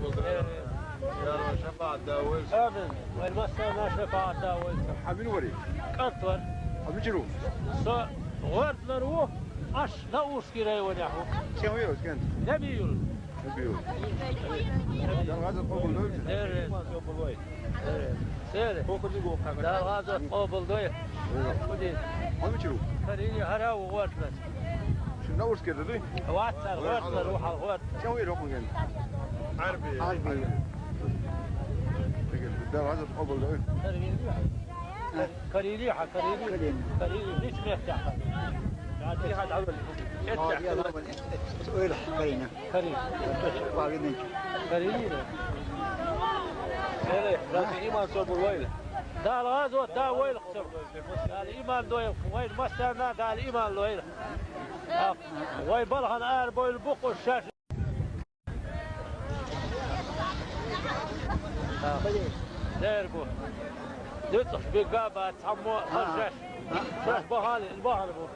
يلا شفاعة داول آمن والمسنا شفاعة داول حبين وري قطر حبين جرو غرد نروح أش لا أشكره ونحو كم يوز كان نبيل نبيو ده هذا قبل دول سير فوق اللي جوه ده هذا قبل دوي حبين جرو خليني هرا وغرد شو نورس كده ده واتر غرد نروح الغرد كم يروح كان عربي ده هذا قبل دول كريليحة كريلي ليش ما يفتح في حد عمل ويلح كرينا كريم واجدين كريلينا لازم إيمان صوب الويلة ده الغازوة ده ويل خسر ده الإيمان دوي وين ما استنى ده الإيمان لويلة وين بلغن أربع البق والشاش ديربو دتش بقابة تحمو خرجش شاش بهالي البحر بو